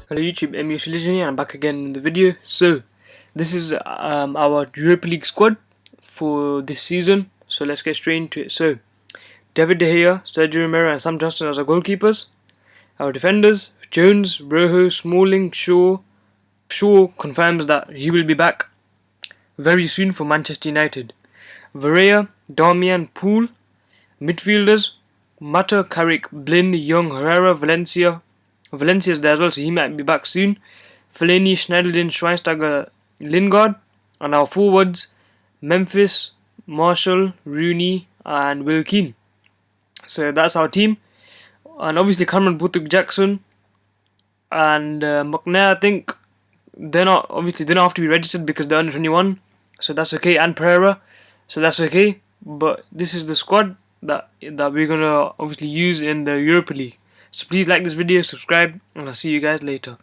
Hello YouTube, I'm here and I'm back again in the video. So this is our Europa League squad for this season. So let's get straight into it. So David De Gea, Sergio Romero and Sam Johnston as our goalkeepers. Our defenders, Jones, Rojo, Smalling, Shaw. Shaw confirms that he will be back very soon for Manchester United. Varela, Darmian, Poole. Midfielders, Mata, Carrick, Blind, Young, Herrera, Valencia's there as well, so he might be back soon. Fellaini, Schneiderlin, Schweinsteiger, Lingard. And our forwards, Memphis, Marshall, Rooney and Will Keane. So that's our team. And obviously Cameron Bothuk-Jackson and McNair, I think they're not have to be registered because they're under 21. So that's okay. And Pereira, so that's okay. But this is the squad that we're gonna obviously use in the Europa League. So please like this video, subscribe, and I'll see you guys later.